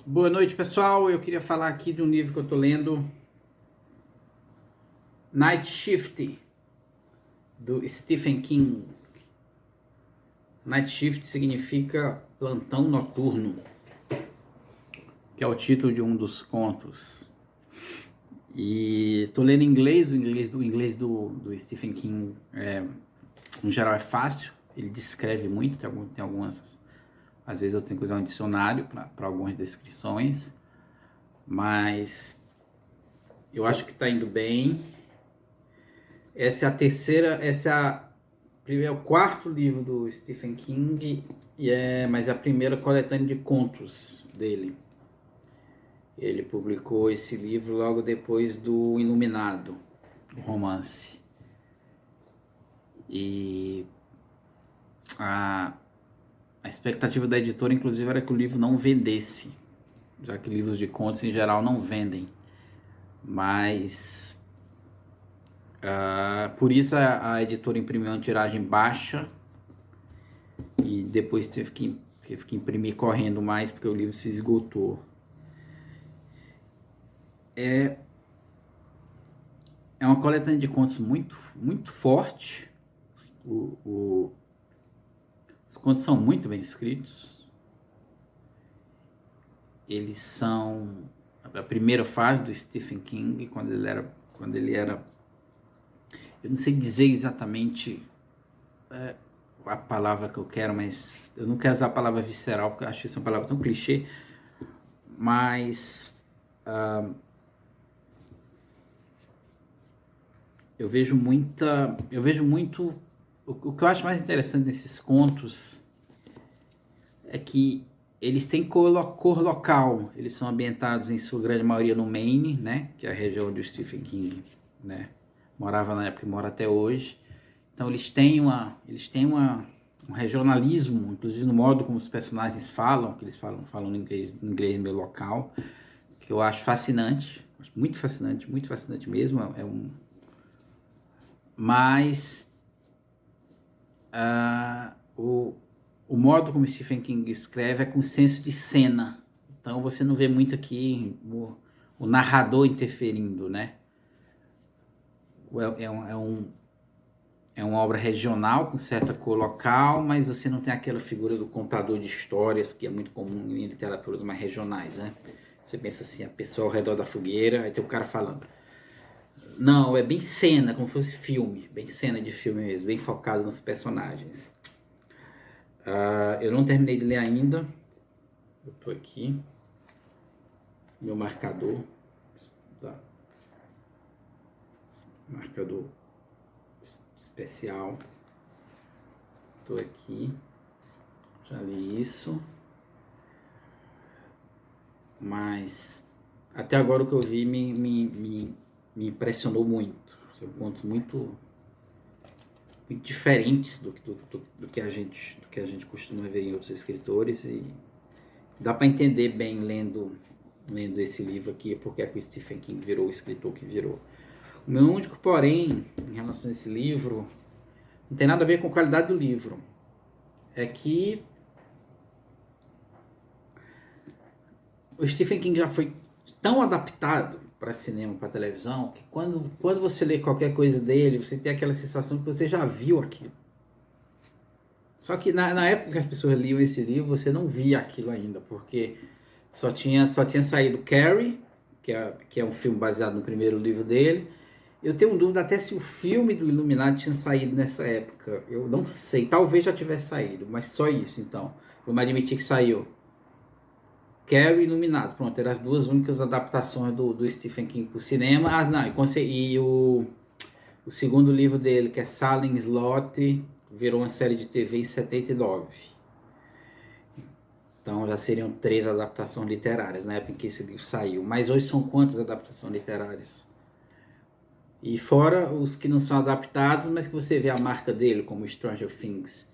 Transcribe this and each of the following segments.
Boa noite, pessoal. Eu queria falar aqui de um livro que eu estou lendo, Night Shift, do Stephen King. Night Shift significa plantão noturno, que é o título de um dos contos. E estou lendo em inglês, o inglês do Stephen King, no geral é fácil, ele descreve muito, tem algumas, às vezes eu tenho que usar um dicionário para algumas descrições, mas eu acho que está indo bem. Essa é a terceira, é o quarto livro do Stephen King, mas é a primeira coletânea de contos dele. Ele publicou esse livro logo depois do Iluminado, o romance. E a expectativa da editora, inclusive, era que o livro não vendesse, já que livros de contos em geral não vendem. Mas por isso a editora imprimiu uma tiragem baixa e depois teve que imprimir correndo mais porque o livro se esgotou. É uma coletânea de contos muito, muito forte. Os contos são muito bem escritos. Eles são a primeira fase do Stephen King, quando ele era, eu não sei dizer exatamente a palavra que eu quero, mas eu não quero usar a palavra visceral, porque eu acho isso uma palavra tão clichê, mas eu vejo muito, o que eu acho mais interessante nesses contos é que eles têm cor local, eles são ambientados em sua grande maioria no Maine, né, que é a região onde o Stephen King, né, morava na época e mora até hoje. Então eles têm um regionalismo, inclusive no modo como os personagens falam, que eles falam em inglês meio local, que eu acho fascinante, muito fascinante mesmo. Mas o modo como Stephen King escreve é com senso de cena. Então você não vê muito aqui o narrador interferindo, né? É uma obra regional com certa cor local, mas você não tem aquela figura do contador de histórias que é muito comum em literaturas mais regionais, né? Você pensa assim, a pessoa ao redor da fogueira, aí tem o cara falando. Não, é bem cena, como se fosse filme, bem cena de filme mesmo, bem focado nos personagens. Eu não terminei de ler ainda, eu tô aqui, meu marcador, tá? Marcador especial, tô aqui, já li isso, mas até agora o que eu vi me impressionou muito. São contos muito diferentes do que a gente costuma ver em outros escritores, e dá para entender bem lendo esse livro aqui porque é que o Stephen King virou o escritor que virou. O meu único porém em relação a esse livro não tem nada a ver com a qualidade do livro, é que o Stephen King já foi tão adaptado para cinema, para televisão, que quando você lê qualquer coisa dele, você tem aquela sensação que você já viu aquilo. Só que na época que as pessoas liam esse livro, você não via aquilo ainda, porque só tinha saído Carrie, que é um filme baseado no primeiro livro dele. Eu tenho dúvida até se o filme do Illuminati tinha saído nessa época. Eu não sei, talvez já tivesse saído, mas só isso então. Vamos admitir que saiu Carrie e Iluminado. Pronto, eram as duas únicas adaptações do Stephen King para o cinema. E o segundo livro dele, que é Salem Slot, virou uma série de TV em 79. Então já seriam 3 adaptações literárias na época em que esse livro saiu. Mas hoje são quantas adaptações literárias? E fora os que não são adaptados, mas que você vê a marca dele, como Stranger Things.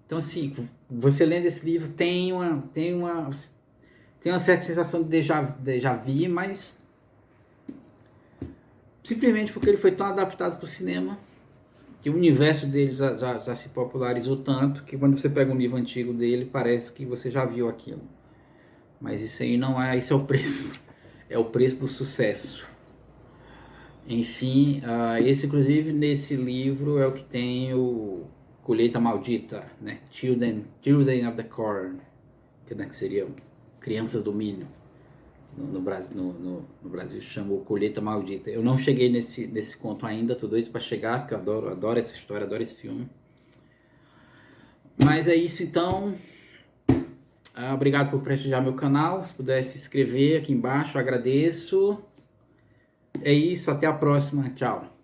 Então, assim, você lendo esse livro tem uma certa sensação de déjà vu, mas simplesmente porque ele foi tão adaptado para o cinema, que o universo dele já se popularizou tanto, que quando você pega um livro antigo dele, parece que você já viu aquilo. Mas isso aí não é, isso é o preço. É o preço do sucesso. Enfim, esse inclusive nesse livro é o que tem o Colheita Maldita, né? Children of the Corn, que, né, que seria Crianças do Milho. No Brasil chamou Colheita Maldita. Eu não cheguei nesse conto ainda, tô doido para chegar, porque eu adoro essa história, adoro esse filme. Mas é isso então. Obrigado por prestigiar meu canal. Se puder se inscrever aqui embaixo, eu agradeço. É isso, até a próxima. Tchau.